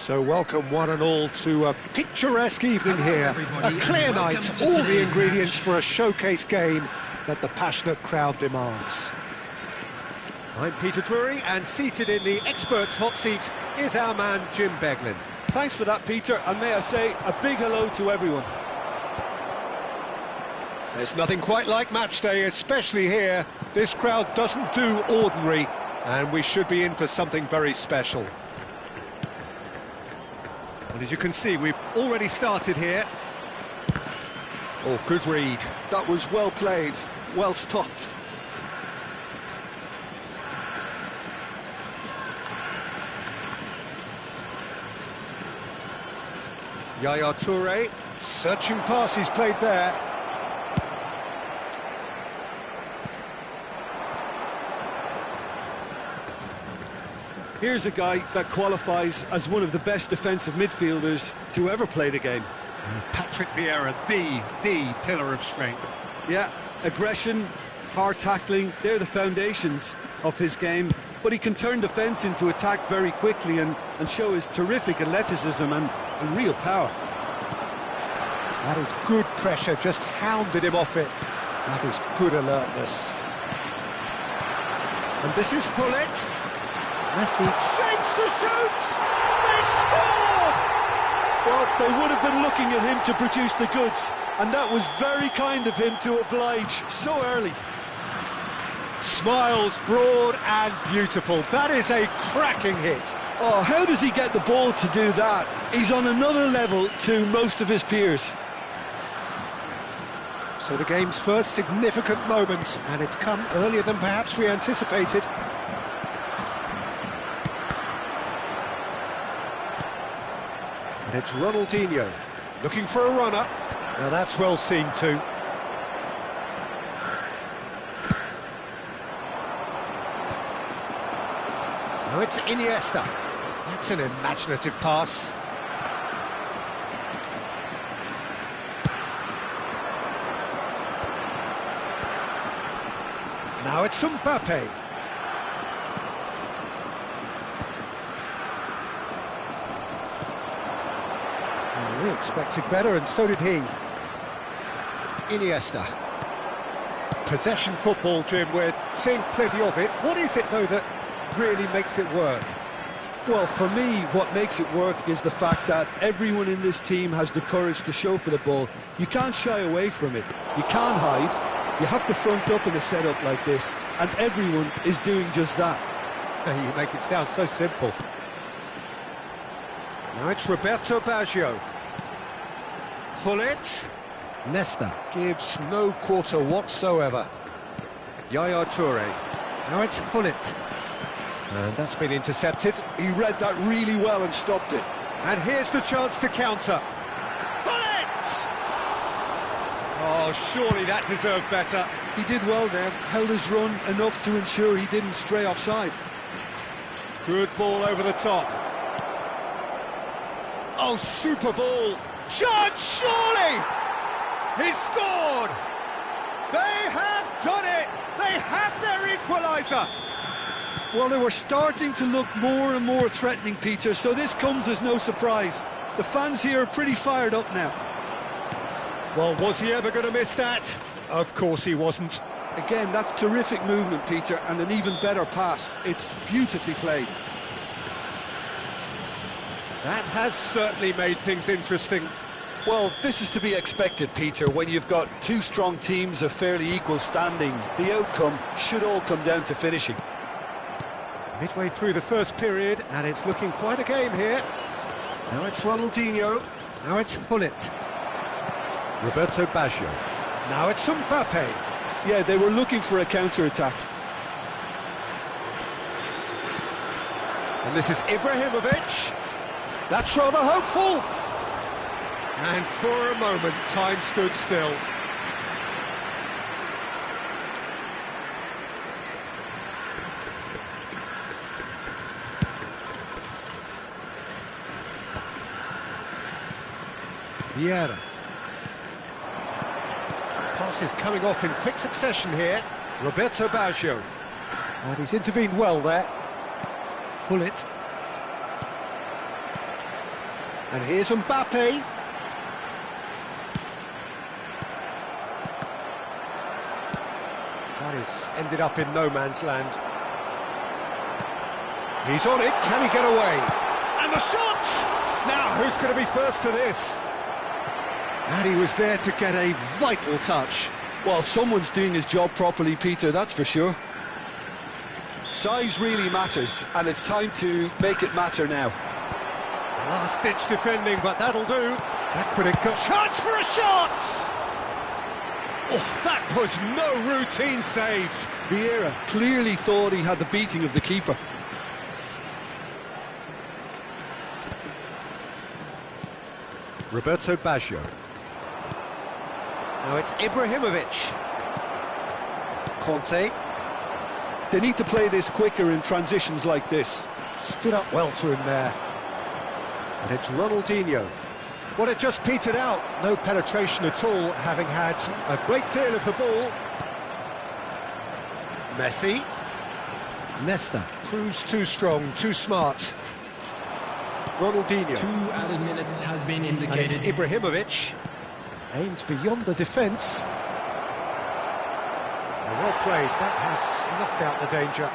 So welcome one and all to a picturesque evening here, a clear night, all the ingredients for a showcase game that the passionate crowd demands. I'm Peter Drury, and seated in the experts' hot seat is our man Jim Beglin. Thanks for that, Peter, and may I say a big hello to everyone. There's nothing quite like match day, especially here. This crowd doesn't do ordinary, and we should be in for something very special. And as you can see, we've already started here. Oh, good read. That was well played, well stopped. Yaya Toure, searching pass he's played there. Here's a guy that qualifies as one of the best defensive midfielders to ever play the game. Patrick Vieira, the pillar of strength. Yeah, aggression, hard tackling, they're the foundations of his game. But he can turn defence into attack very quickly and show his terrific athleticism and real power. That is good pressure, just hounded him off it. That is good alertness. And this is Hullet. Messi shapes to shoot! They've scored! Well, they would have been looking at him to produce the goods, and that was very kind of him to oblige so early. Smiles broad and beautiful. That is a cracking hit. Oh, how does he get the ball to do that? He's on another level to most of his peers. So the game's first significant moment, and it's come earlier than perhaps we anticipated. And it's Ronaldinho, looking for a runner. Now that's well seen too. Now it's Iniesta. That's an imaginative pass. Now it's Mbappe. We expected better, and so did he. Iniesta. Possession football, Jim, we're seeing plenty of it. What is it, though, that really makes it work? Well, for me, what makes it work is the fact that everyone in this team has the courage to show for the ball. You can't shy away from it. You can't hide. You have to front up in a setup like this, and everyone is doing just that. You make it sound so simple. Now it's Roberto Baggio. Hullet. Nesta gives no quarter whatsoever. Yaya Toure. Now it's Hullet. And that's been intercepted. He read that really well and stopped it. And here's the chance to counter. Hullet! Oh, surely that deserved better. He did well there, held his run enough to ensure he didn't stray offside. Good ball over the top. Oh, super ball. Shot, surely! He's scored! They have done it! They have their equaliser! Well, they were starting to look more and more threatening, Peter, so this comes as no surprise. The fans here are pretty fired up now. Well, was he ever going to miss that? Of course he wasn't. Again, that's terrific movement, Peter, and an even better pass. It's beautifully played. That has certainly made things interesting. Well, this is to be expected, Peter, when you've got two strong teams of fairly equal standing. The outcome should all come down to finishing. Midway through the first period, and it's looking quite a game here. Now it's Ronaldinho. Now it's Hullet. Roberto Baggio. Now it's Mbappe. Yeah, they were looking for a counter-attack. And this is Ibrahimovic. That's rather hopeful. And for a moment, time stood still. Vieira. Passes coming off in quick succession here. Roberto Baggio. And he's intervened well there. Hullet. And here's Mbappe. That is ended up in no man's land. He's on it, can he get away? And the shot! Now, who's going to be first to this? And he was there to get a vital touch. Well, someone's doing his job properly, Peter, that's for sure. Size really matters, and it's time to make it matter now. Last-ditch defending, but that'll do. That could have got... Chance for a shot! Oh, that was no routine save. Vieira clearly thought he had the beating of the keeper. Roberto Baggio. Now it's Ibrahimovic. Conte. They need to play this quicker in transitions like this. Stood up well to him there. And it's Ronaldinho. Well, it just petered out. No penetration at all, having had a great deal of the ball. Messi. Nesta proves too strong, too smart. Ronaldinho. 2 added minutes has been And it's indicated. Ibrahimovic. Aimed beyond the defence. Well played. That has snuffed out the danger.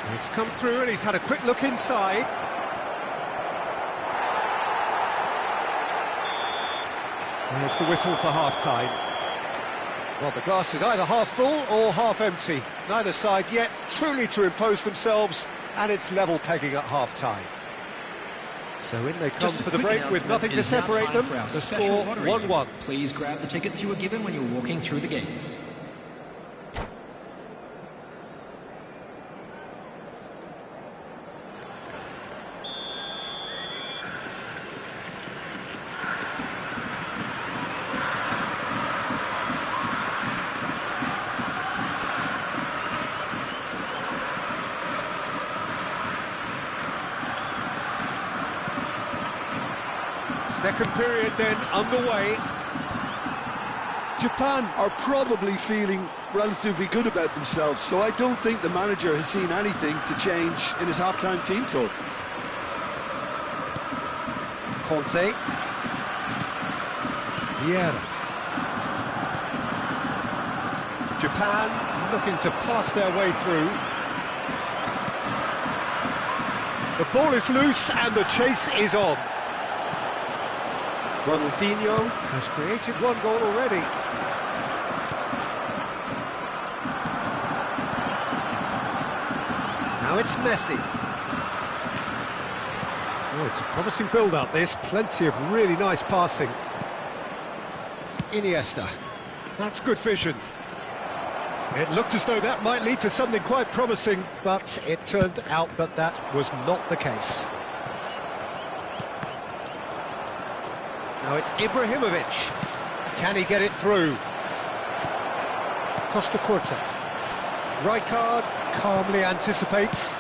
And it's come through and he's had a quick look inside. There's the whistle for half-time. Well, the glass is either half full or half empty. Neither side yet truly to impose themselves, and it's level pegging at half-time. So in they come for the break with nothing to separate them. The score 1-1. Please grab the tickets you were given when you were walking through the gates. Second period then underway. Japan are probably feeling relatively good about themselves, so I don't think the manager has seen anything to change in his half-time team talk. Conte. Vieira. Japan looking to pass their way through. The ball is loose and the chase is on. Ronaldinho has created one goal already. Now it's Messi. Oh, it's a promising build-up, this. Plenty of really nice passing. Iniesta. That's good vision. It looked as though that might lead to something quite promising, but it turned out that that was not the case. Now it's Ibrahimovic. Can he get it through? Costa Curta. Rijkaard calmly anticipates.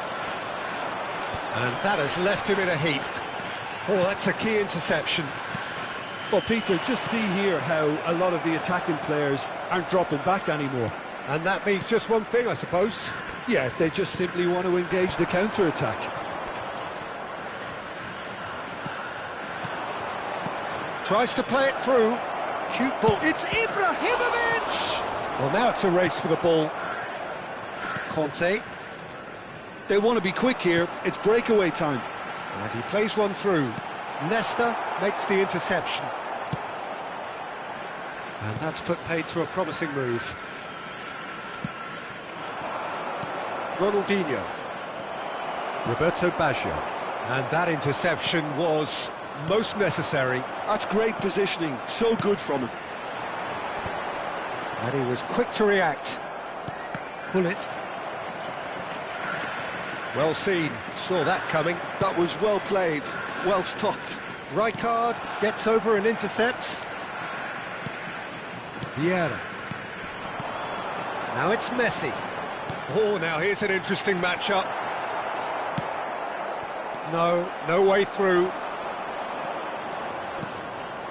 And that has left him in a heap. Oh, that's a key interception. Well, Peter, just see here how a lot of the attacking players aren't dropping back anymore. And that means just one thing, I suppose. Yeah, they just simply want to engage the counter-attack. Tries to play it through. Cute ball. It's Ibrahimovic! Well, now it's a race for the ball. Conte. They want to be quick here. It's breakaway time. And he plays one through. Nesta makes the interception. And that's put paid to a promising move. Ronaldinho. Roberto Baggio. And that interception was most necessary. That's great positioning. So good from him. And he was quick to react. Pull it. Well seen. Saw that coming. That was well played. Well stopped. Rijkaard gets over and intercepts. Vieira. Now it's Messi. Oh, now here's an interesting matchup. No way through.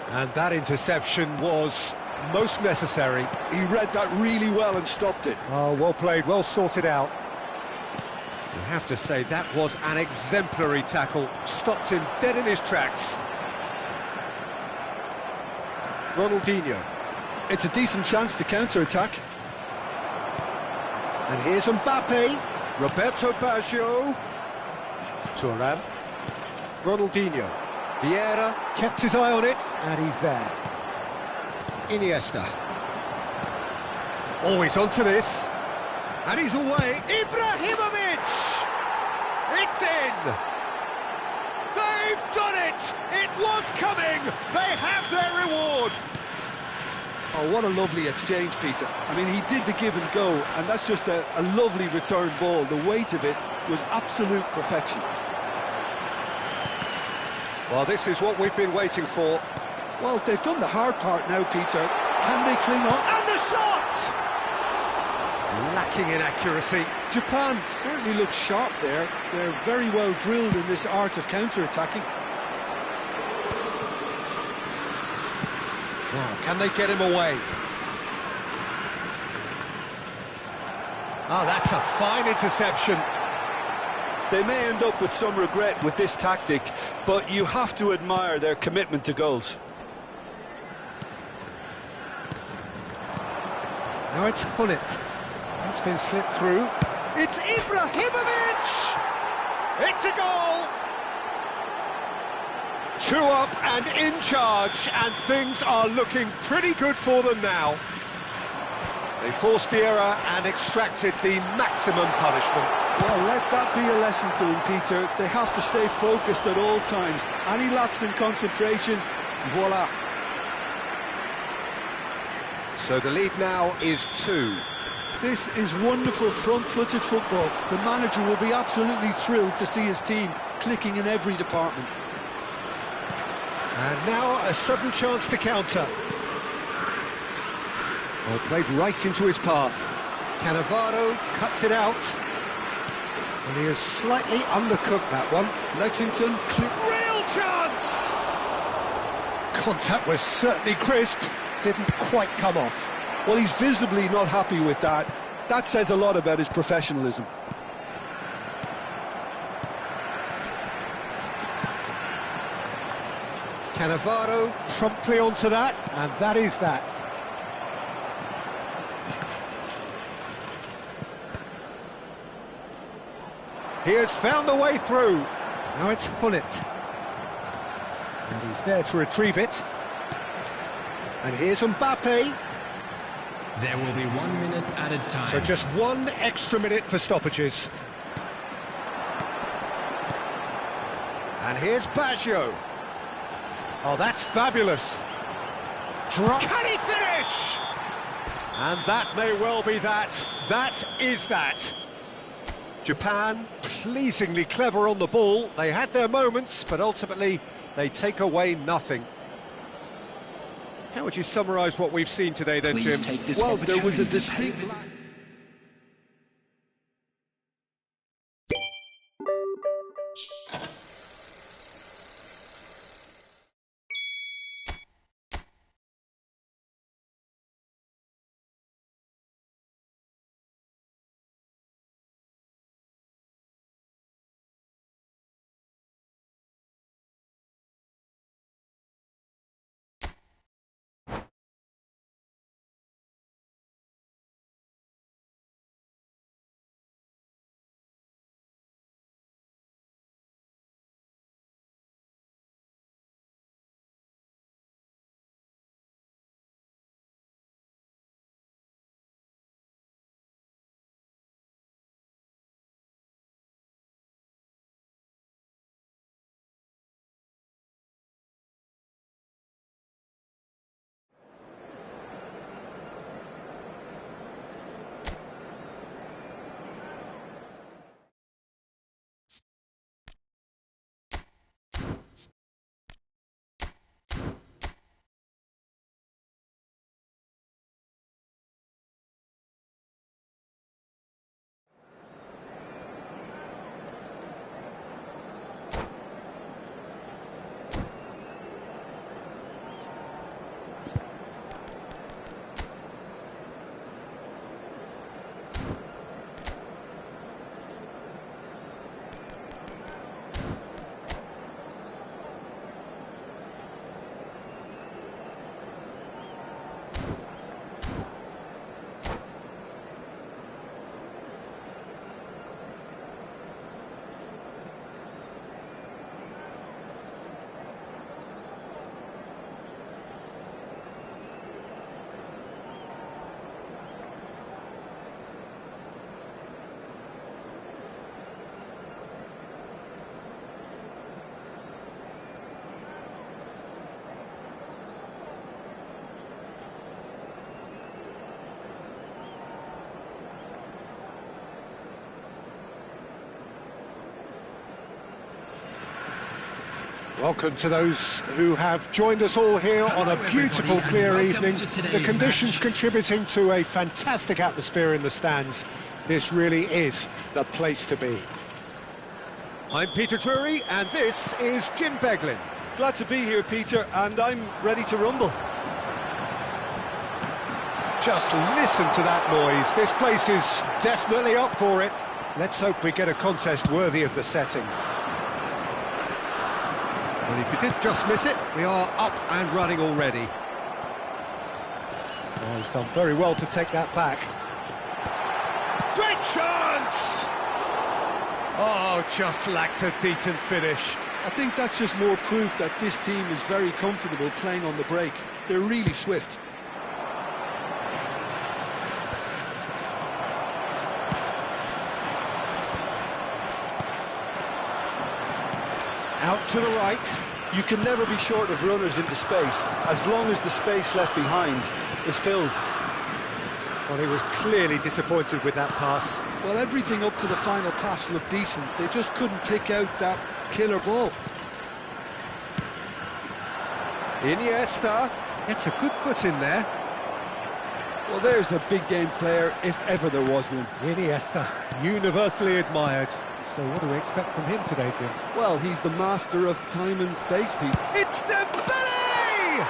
And that interception was most necessary. He read that really well and stopped it. Oh, well played, well sorted out. You have to say that was an exemplary tackle. Stopped him dead in his tracks. Ronaldinho. It's a decent chance to counter-attack. And here's Mbappe. Roberto Baggio. Thuram. Ronaldinho. Vieira kept his eye on it, and he's there. Iniesta. Always onto this. And he's away. Ibrahimovic! It's in! They've done it! It was coming! They have their reward! Oh, what a lovely exchange, Peter. I mean, he did the give and go, and that's just a lovely return ball. The weight of it was absolute perfection. Well, this is what we've been waiting for. Well, they've done the hard part now, Peter. Can they cling on? And the shot! Lacking in accuracy. Japan certainly looks sharp there. They're very well drilled in this art of counter-attacking. Now, can they get him away? Oh, that's a fine interception. They may end up with some regret with this tactic, but you have to admire their commitment to goals. Now it's Hunnit. It's been slipped through. It's Ibrahimovic! It's a goal! 2 up and in charge, and things are looking pretty good for them now. They forced the error and extracted the maximum punishment. Well, let that be a lesson to them, Peter. They have to stay focused at all times. Any lapse in concentration, voila. So the lead now is 2. This is wonderful front-footed football. The manager will be absolutely thrilled to see his team clicking in every department. And now a sudden chance to counter. Well, played right into his path. Cannavaro cuts it out. And he has slightly undercooked that one. Lexington, Real chance! Contact was certainly crisp. Didn't quite come off. well, he's visibly not happy with that. That says a lot about his professionalism. Cannavaro promptly onto that, and that is that. He has found the way through. Now it's Hunnit. And he's there to retrieve it. And here's Mbappe. There will be 1 minute added time. So just 1 extra minute for stoppages. And here's Baggio. Oh, that's fabulous. Can he finish? And that may well be that. That is that. Japan, pleasingly clever on the ball. They had their moments, but ultimately they take away nothing. How would you summarise what we've seen today then, Please Jim? take this Well, there was a opportunity to distinct add- Welcome to those who have joined us all here on a beautiful, clear evening. The conditions contributing to a fantastic atmosphere in the stands. This really is the place to be. I'm Peter Drury, and this is Jim Beglin. Glad to be here, Peter, and I'm ready to rumble. Just listen to that noise. This place is definitely up for it. Let's hope we get a contest worthy of the setting. Well, if you did just miss it, we are up and running already. Oh, he's done very well to take that back. Great chance! Oh, just lacked a decent finish. I think that's just more proof that this team is very comfortable playing on the break. They're really swift. Out to the right. You can never be short of runners into space, as long as the space left behind is filled. Well, he was clearly disappointed with that pass. Well, everything up to the final pass looked decent. They just couldn't pick out that killer ball. Iniesta gets a good foot in there. Well, there's a big game player, if ever there was one. Iniesta, universally admired. So what do we expect from him today, Jim? Well, he's the master of time and space, Pete. It's Dembele!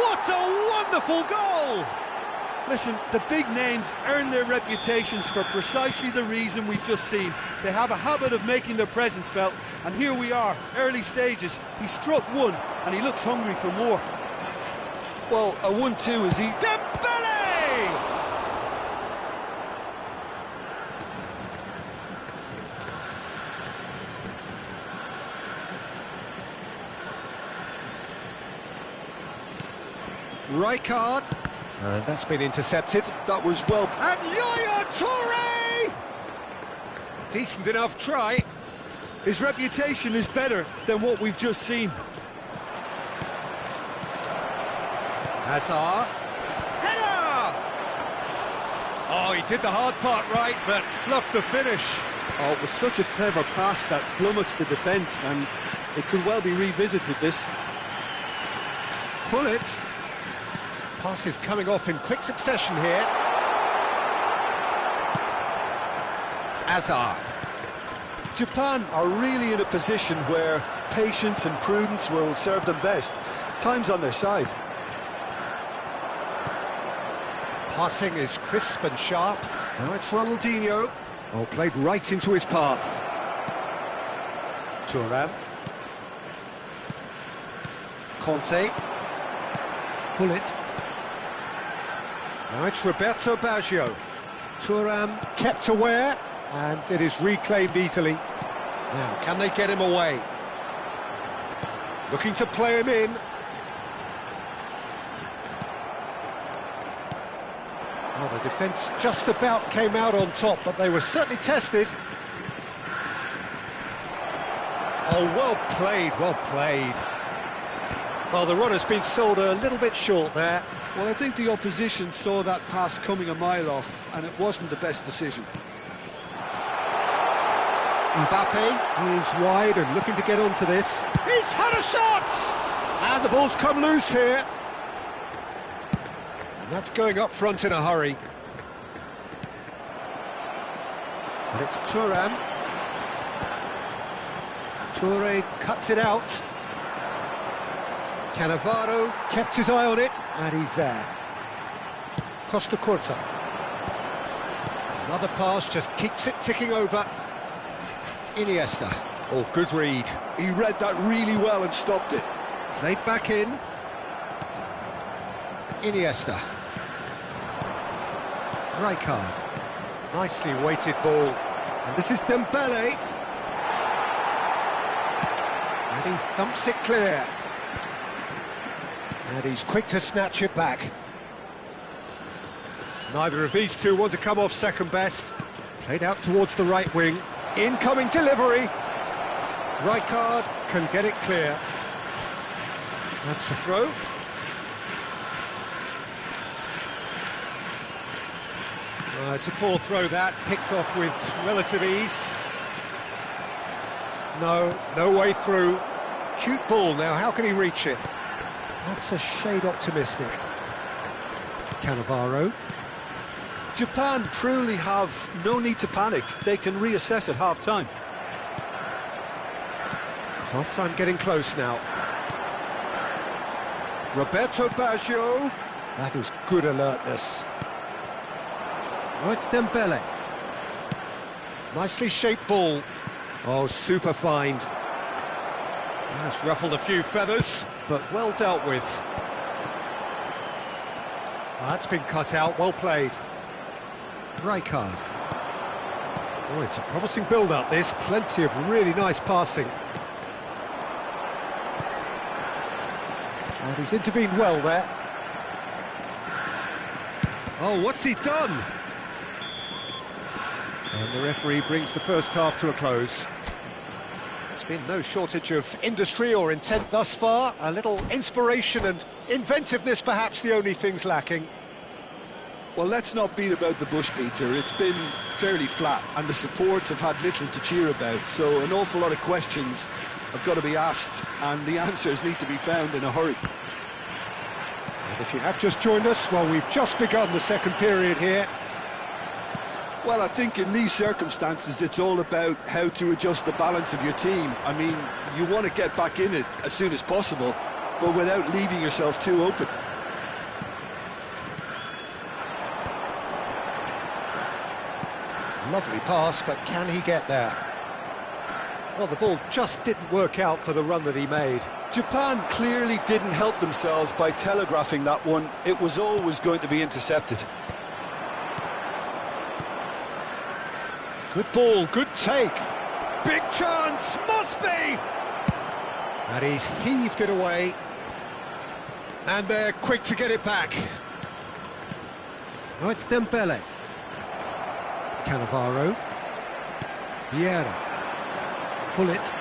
What a wonderful goal! Listen, the big names earn their reputations for precisely the reason we've just seen. They have a habit of making their presence felt, and here we are, early stages. He struck one, and he looks hungry for more. Well, a 1-2 is he... Dembele! Rijkaard, and that's been intercepted. That was well... And Yaya Toure! Decent enough try. His reputation is better than what we've just seen. Hazard. Header! Oh, he did the hard part right, but fluffed the finish. Oh, it was such a clever pass that flummoxed the defence, and it could well be revisited, this. Pullet. Passes coming off in quick succession here. Hazard. Japan are really in a position where patience and prudence will serve them best. Time's on their side. Passing is crisp and sharp. Now it's Ronaldinho. Oh, played right into his path. Thuram. Conte. Pullet. Now it's Roberto Baggio. Thuram kept aware, and it is reclaimed easily. Now, can they get him away? Looking to play him in. Well, the defence just about came out on top, but they were certainly tested. Oh, well played, well played. Well, the runner's been sold a little bit short there. Well, I think the opposition saw that pass coming a mile off, and it wasn't the best decision. Mbappe is wide and looking to get onto this. He's had a shot! And the ball's come loose here. And that's going up front in a hurry. And it's Thuram. Toure cuts it out. Cannavaro kept his eye on it, and he's there. Costa Curta. Another pass just keeps it ticking over. Iniesta. Oh, good read. He read that really well and stopped it. Played back in. Iniesta. Rijkaard. Nicely weighted ball. And this is Dembele. And he thumps it clear. And he's quick to snatch it back. Neither of these two want to come off second best. Played out towards the right wing. Incoming delivery. Rijkaard can get it clear. That's the throw. It's a poor throw that, picked off with relative ease. No way through. Cute ball now, how can he reach it? That's a shade optimistic. Cannavaro. Japan truly have no need to panic. They can reassess at half-time. Half-time getting close now. Roberto Baggio. That is good alertness. Oh, it's Dembele. Nicely shaped ball. Oh, super find. That's ruffled a few feathers, but well dealt with. Oh, that's been cut out, well played. Rijkaard. Oh, it's a promising build-up, this. Plenty of really nice passing. And he's intervened well there. Oh, what's he done? And the referee brings the first half to a close. There's been no shortage of industry or intent thus far. A little inspiration and inventiveness, perhaps the only things lacking. Well, let's not beat about the bush, Peter. It's been fairly flat, and the supports have had little to cheer about. So an awful lot of questions have got to be asked, and the answers need to be found in a hurry. And if you have just joined us, well, we've just begun the second period here. Well, I think in these circumstances, it's all about how to adjust the balance of your team. I mean, you want to get back in it as soon as possible, but without leaving yourself too open. Lovely pass, but can he get there? Well, the ball just didn't work out for the run that he made. Japan clearly didn't help themselves by telegraphing that one. It was always going to be intercepted. Good ball, good take. Big chance, must be! And he's heaved it away. And they're quick to get it back. Oh, it's Dembele. Cannavaro. Vieira. Bullet.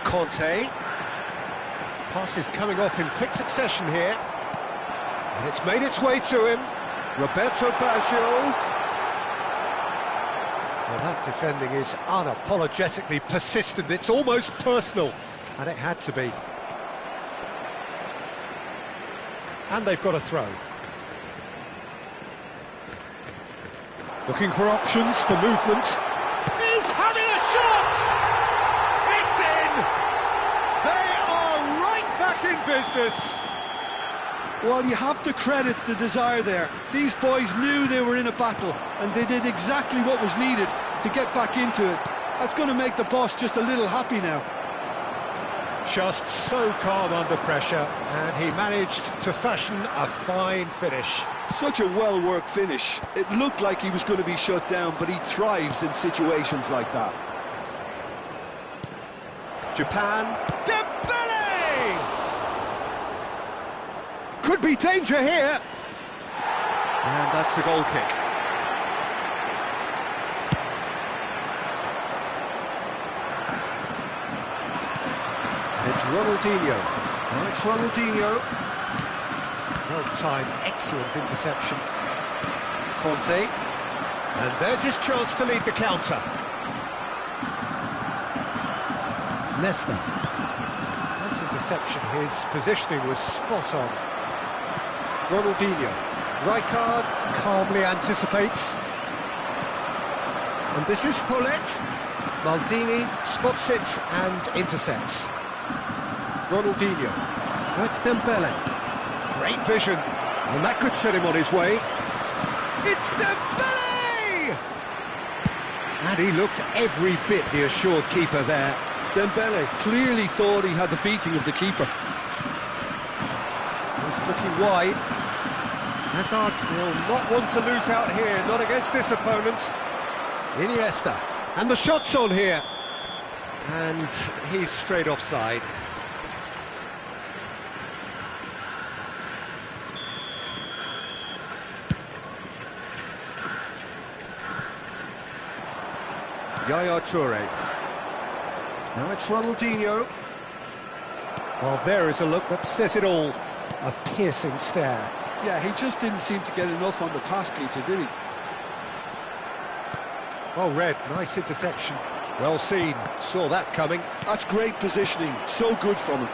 Conte. Passes coming off in quick succession here. And it's made its way to him. Roberto Baggio. Well, that defending is unapologetically persistent. It's almost personal. And it had to be. And they've got a throw. Looking for options, for movement. He's having a shot! It's in! They are right back in business! Well, you have to credit the desire there. These boys knew they were in a battle, and they did exactly what was needed to get back into it. That's going to make the boss just a little happy now. Just so calm under pressure, and he managed to fashion a fine finish. Such a well-worked finish. It looked like he was going to be shut down, but he thrives in situations like that. Japan. Dembele! Could be danger here. And that's a goal kick. It's Ronaldinho. Now it's Ronaldinho. Well-timed, excellent interception. Conte. And there's his chance to lead the counter. Nesta. Nice interception. His positioning was spot on. Ronaldinho. Rijkaard calmly anticipates. And this is Hullet. Maldini spots it and intercepts. Ronaldinho. Now it's Dembele. Great vision. And that could set him on his way. It's Dembele! And he looked every bit the assured keeper there. Dembele clearly thought he had the beating of the keeper. He's looking wide. Hazard will not want to lose out here, not against this opponent. Iniesta. And the shot's on here. And he's straight offside. Yaya Toure. Now it's Ronaldinho. Well, there is a look that says it all. A piercing stare. Yeah, he just didn't seem to get enough on the pass, Peter, did he? Well read, nice interception. Well seen, saw that coming. That's great positioning, so good from him.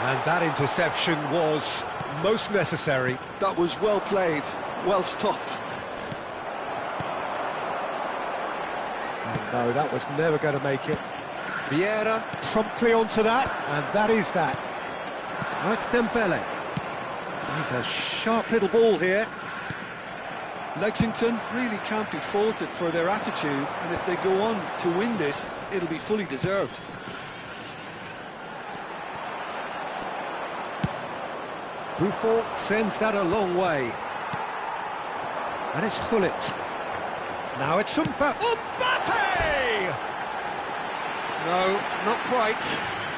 And that interception was most necessary. That was well played, well stopped. And no, that was never going to make it. Vieira promptly onto that, and that is that. Now it's Dembele. He's a sharp little ball here. Lexington really can't be faulted for their attitude, and if they go on to win this, it'll be fully deserved. Buffon sends that a long way. And it's Hullet. Now it's Mbappe! No, not quite.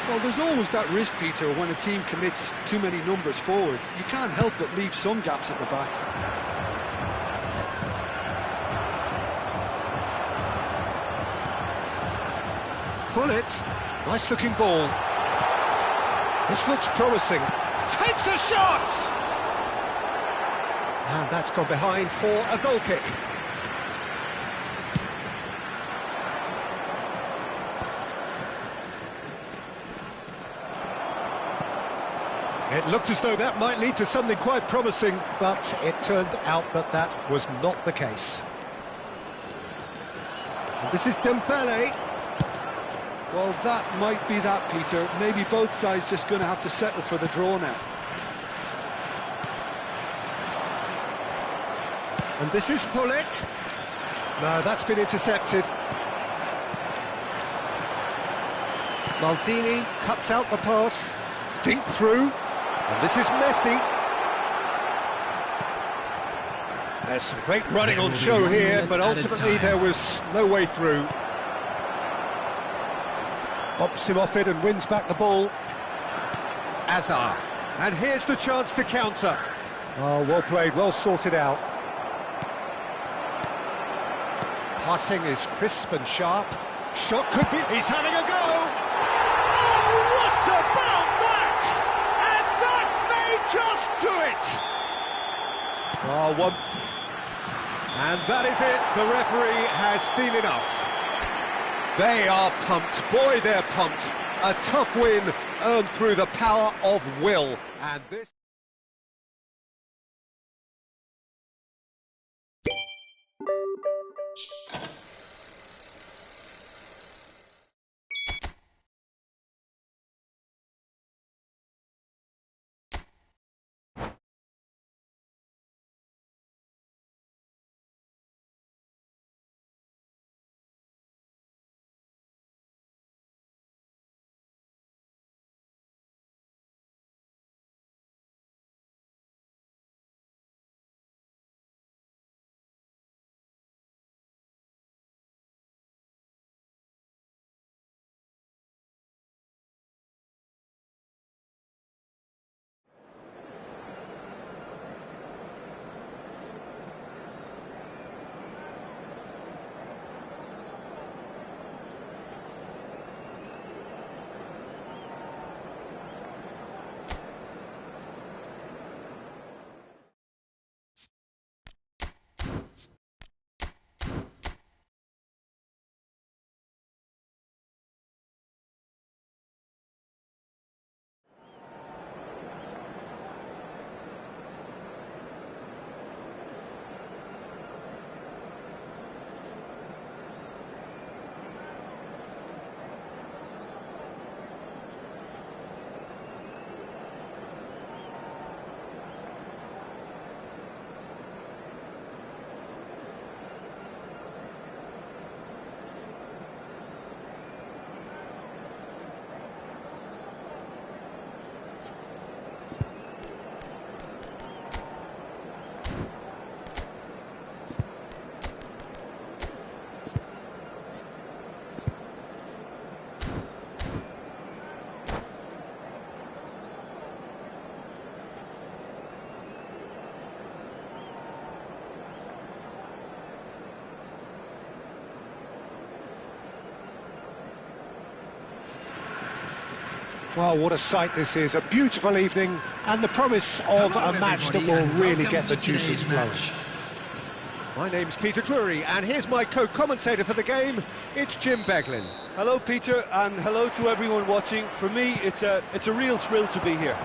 Well, there's always that risk, Peter, when a team commits too many numbers forward. You can't help but leave some gaps at the back. Hullet, nice looking ball. This looks promising. Takes a shot! And that's gone behind for a goal kick. It looked as though that might lead to something quite promising, but it turned out that that was not the case. And this is Dembele. Well, that might be that, Peter. Maybe both sides just going to have to settle for the draw now. And this is Hullet. No, that's been intercepted. Maldini cuts out the pass. Dink through. And this is Messi. There's some great running on show here, but ultimately there was no way through. Pops him off it and wins back the ball. Azar. And here's the chance to counter. Oh, well played, well sorted out. Passing is crisp and sharp. Shot could be... He's having a go! Oh, what about that? And that may just do it! Oh, one... And that is it. The referee has seen enough. They are pumped. Boy, they're pumped. A tough win earned through the power of will. And this... Well, what a sight this is. A beautiful evening and the promise of a match that will really get the juices flowing. My name's Peter Drury, and here's my co-commentator for the game. It's Jim Beglin. Hello, Peter, and hello to everyone watching. For me, it's a real thrill to be here.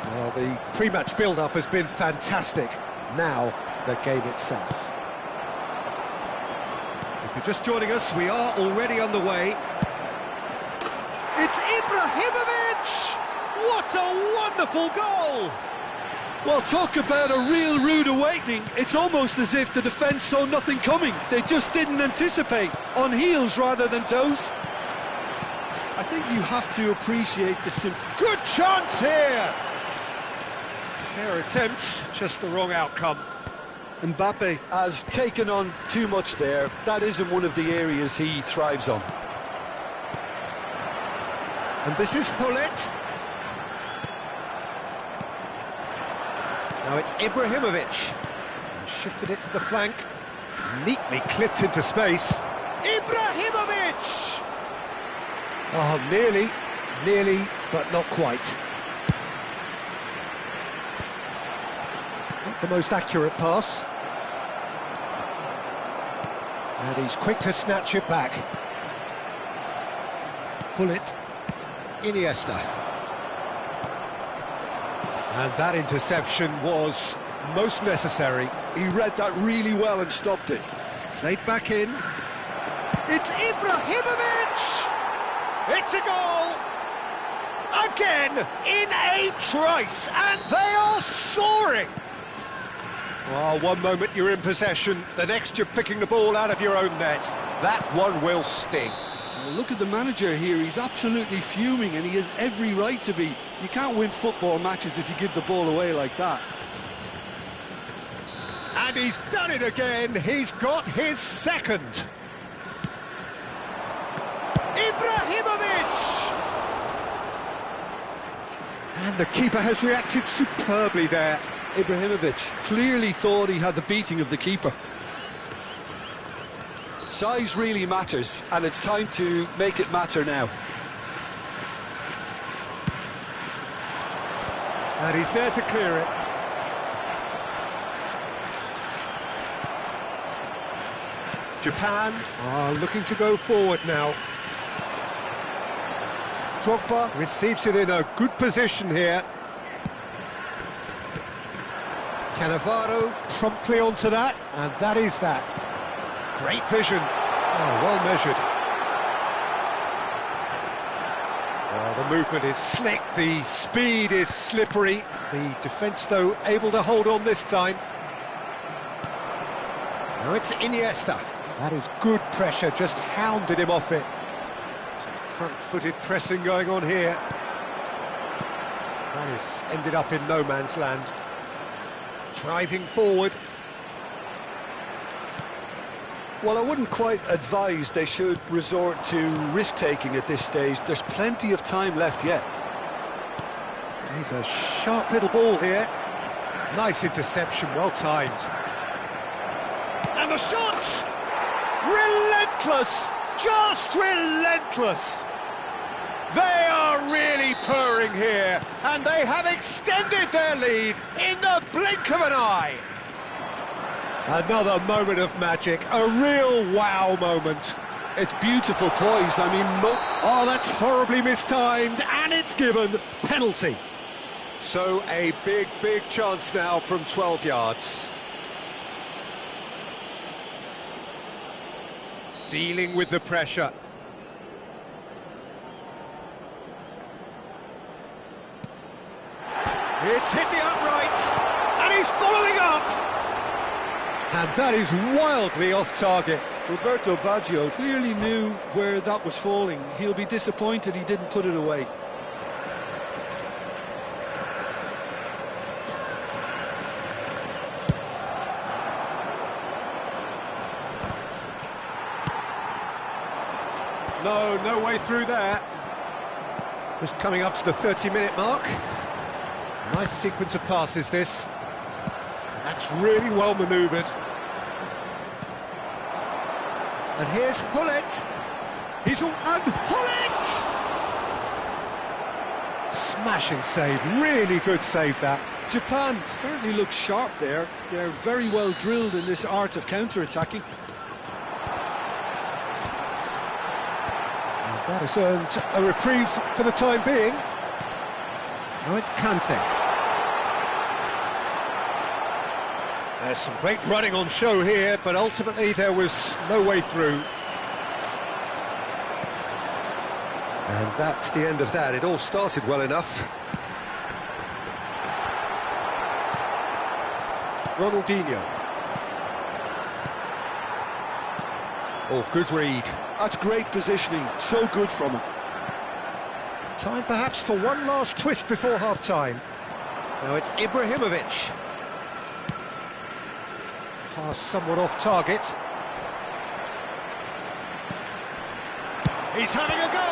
Well, the pre-match build-up has been fantastic. Now, the game itself. If you're just joining us, we are already underway. It's Ibrahimovic! What a wonderful goal! Well, talk about a real rude awakening. It's almost as if the defence saw nothing coming. They just didn't anticipate, on heels rather than toes. I think you have to appreciate the simple... Good chance here! Fair attempt, just the wrong outcome. Mbappe has taken on too much there. That isn't one of the areas he thrives on. And this is Hullet. Now it's Ibrahimovic. He shifted it to the flank. Neatly clipped into space. Ibrahimovic! Oh, nearly, but not quite. Not the most accurate pass. And he's quick to snatch it back. Hullet. Iniesta. And that interception was most necessary. He read that really well and stopped it. Played back in. It's Ibrahimovic! It's a goal! Again, in a trice, and they are soaring! Well, one moment you're in possession, the next you're picking the ball out of your own net. That one will sting. Well, look at the manager here, he's absolutely fuming and he has every right to be. You can't win football matches if you give the ball away like that. And he's done it again, he's got his second. Ibrahimovic! And the keeper has reacted superbly there. Ibrahimovic clearly thought he had the beating of the keeper. Size really matters, and it's time to make it matter now. And he's there to clear it. Japan are looking to go forward now. Drogba receives it in a good position here. Cannavaro promptly onto that, and that is that. Great vision. Oh, well measured. Well, the movement is slick, the speed is slippery. The defence, though, able to hold on this time. Now it's Iniesta. That is good pressure, just hounded him off it. Some front-footed pressing going on here. That has ended up in no man's land. Driving forward. Well, I wouldn't quite advise they should resort to risk-taking at this stage. There's plenty of time left yet. He's a sharp little ball here. Nice interception, well timed. And the shot! Relentless! Just relentless! They are really purring here, and they have extended their lead in the blink of an eye. Another moment of magic, a real wow moment. It's beautiful poise, I mean... Oh, that's horribly mistimed, and it's given. Penalty. So a big chance now from 12 yards. Dealing with the pressure. It's hit the upright, and he's following up. And that is wildly off target. Roberto Baggio clearly knew where that was falling. He'll be disappointed he didn't put it away. No way through there. Just coming up to the 30-minute mark. Nice sequence of passes, this. And that's really well manoeuvred. And here's Hullet. And Hullet! Smashing save, really good save that. Japan certainly looks sharp there. They're very well drilled in this art of counter-attacking. That has earned a reprieve for the time being. Now it's Kante. There's some great running on show here, but ultimately there was no way through. And that's the end of that. It all started well enough. Ronaldinho. Oh, good read. That's great positioning, so good from him. Time perhaps for one last twist before half-time. Now it's Ibrahimovic. Pass somewhat off target. He's having a go!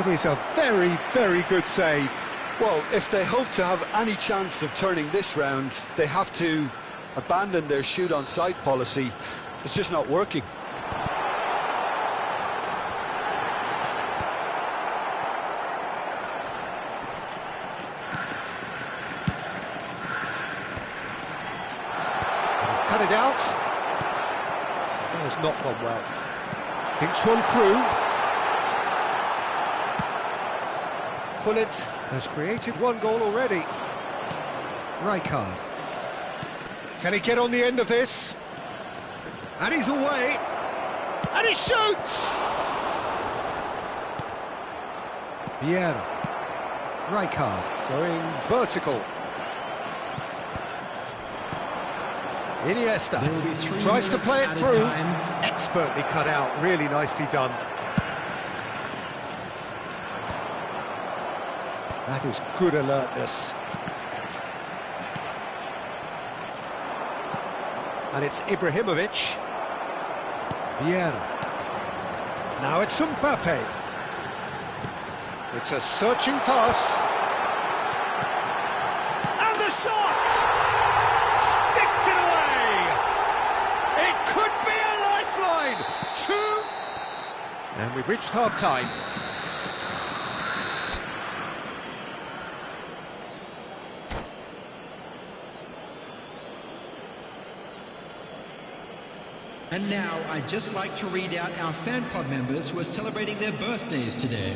It is a very, very good save. Well, if they hope to have any chance of turning this round, they have to abandon their shoot-on-sight policy. It's just not working. He's cut it out. That has not gone well. Thinks one through. Gullit has created one goal already. Rijkaard. Can he get on the end of this? And he's away. And he shoots! Vieira. Rijkaard going vertical. Iniesta tries to play it through. Expertly cut out, really nicely done. That is good alertness. And it's Ibrahimovic. Vieira. Now it's Mbappe. It's a searching pass. And the shot! Sticks it away! It could be a lifeline! And we've reached half-time. And now, I'd just like to read out our fan club members who are celebrating their birthdays today.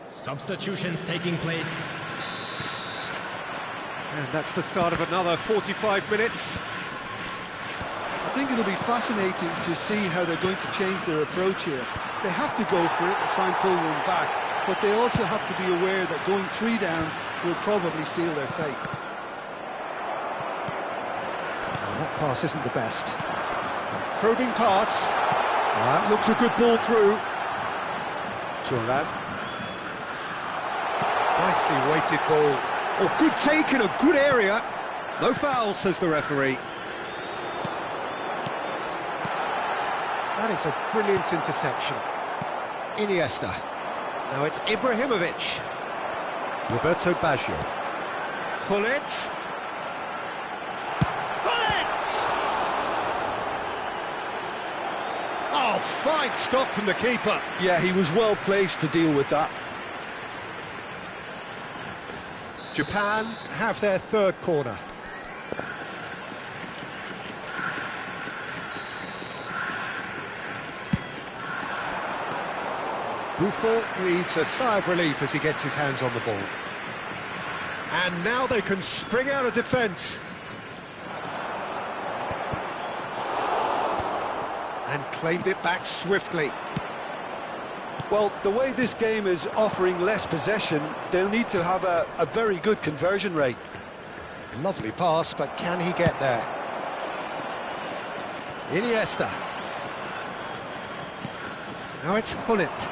Substitutions taking place. And that's the start of another 45 minutes. I think it'll be fascinating to see how they're going to change their approach here. They have to go for it and try and pull one back, but they also have to be aware that going 3 down will probably seal their fate. Well, that pass isn't the best. Probing pass. That looks a good ball through. Thuram. Nicely weighted ball. Oh, good take in a good area. No foul, says the referee. That is a brilliant interception. Iniesta. Now it's Ibrahimovic. Roberto Baggio. Gullit. Gullit! Oh, fine stop from the keeper. Yeah, he was well placed to deal with that. Japan have their third corner. Buffon breathes a sigh of relief as he gets his hands on the ball. And now they can spring out of defence. And claimed it back swiftly. Well, the way this game is offering less possession, they'll need to have a very good conversion rate. Lovely pass, but can he get there? Iniesta. Now it's Hullet.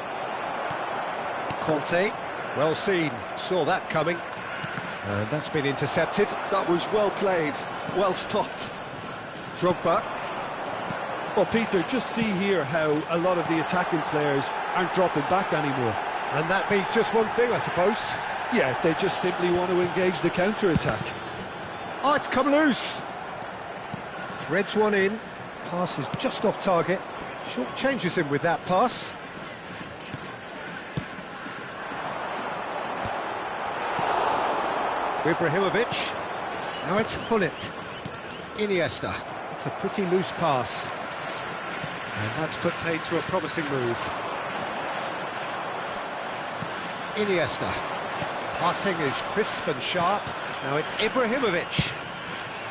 Conte, well seen, saw that coming. And that's been intercepted. That was well played, well stopped. Drogba. Well, Peter, just see here how a lot of the attacking players aren't dropping back anymore. And that means just one thing, I suppose. Yeah, they just simply want to engage the counter-attack. Oh, it's come loose. Threads one in. Pass is just off target. Short changes him with that pass. Ibrahimovic. Now it's Hullet. Iniesta. It's a pretty loose pass. And that's put paid to a promising move. Iniesta. Passing is crisp and sharp. Now it's Ibrahimovic.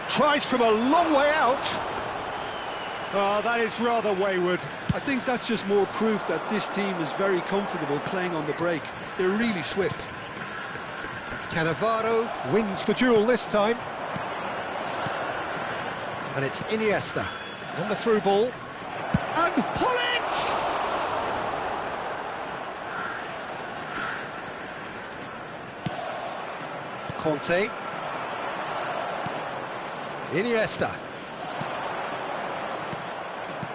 Tries from a long way out. Oh, that is rather wayward. I think that's just more proof that this team is very comfortable playing on the break. They're really swift. Cannavaro wins the duel this time. And it's Iniesta. And the through ball. And Hullet! Conte. Iniesta.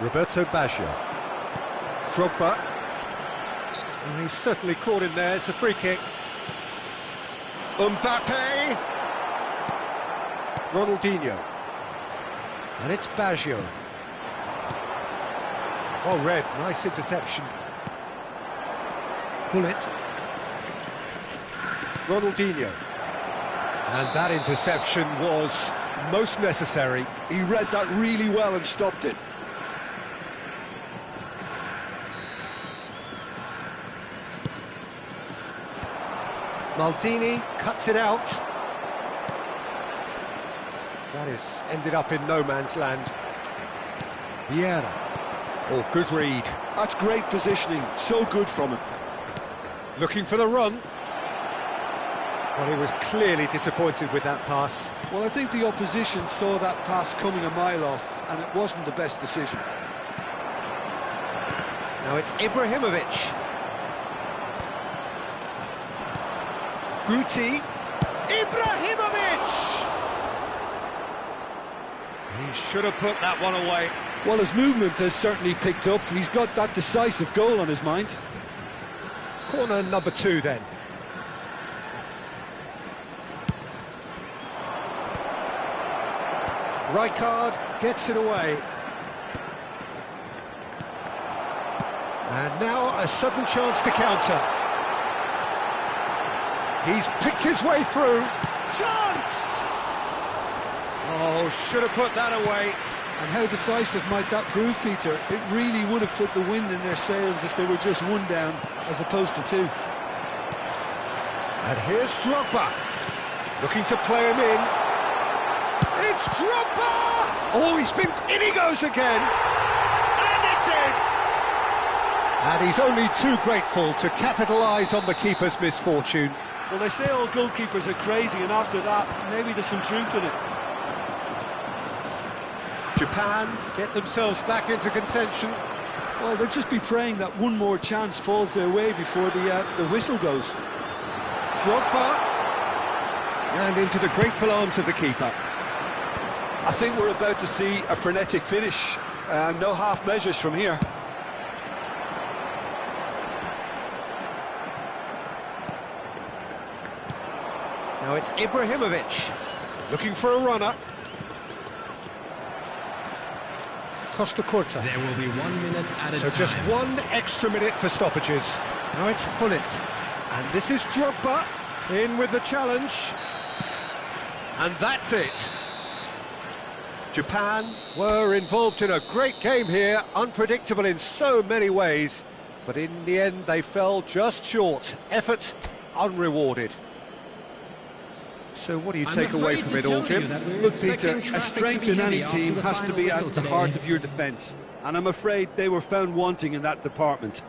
Roberto Baggio. Drogba. And he's certainly caught him there. It's a free kick. Mbappe. Ronaldinho. And it's Baggio. Oh, red. Nice interception. Hullet. Ronaldinho. And that interception was most necessary. He read that really well and stopped it. Maldini cuts it out. That is ended up in no man's land. Vieira. Oh, good read. That's great positioning, so good from him. Looking for the run. Well, he was clearly disappointed with that pass. Well, I think the opposition saw that pass coming a mile off, and it wasn't the best decision. Now it's Ibrahimovic. Guti. Ibrahimovic! He should have put that one away. Well, his movement has certainly picked up. He's got that decisive goal on his mind. Corner number 2 then. Rijkaard gets it away. And now a sudden chance to counter. He's picked his way through. Chance! Oh, should have put that away. And how decisive might that prove, Peter? It really would have put the wind in their sails if they were just one down, as opposed to two. And here's Drogba, looking to play him in. It's Drogba! Oh, in he goes again. And it's in! And he's only too grateful to capitalise on the keeper's misfortune. Well, they say all goalkeepers are crazy, and after that, maybe there's some truth in it. Japan get themselves back into contention. Well, they'll just be praying that one more chance falls their way before the whistle goes. Drogba. And into the grateful arms of the keeper. I think we're about to see a frenetic finish. No half measures from here. Now it's Ibrahimovic, looking for a runner. Costa Curta. There will be 1 minute at a So time. just 1 extra minute for stoppages. Now it's Hullet. And this is Drogba, in with the challenge. And that's it. Japan were involved in a great game here, unpredictable in so many ways. But in the end, they fell just short. Effort unrewarded. So what do you take away from it all, Jim? Look, Peter, a strength in any team has to be at the heart of your defence. And I'm afraid they were found wanting in that department.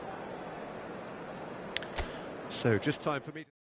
So just time for me to...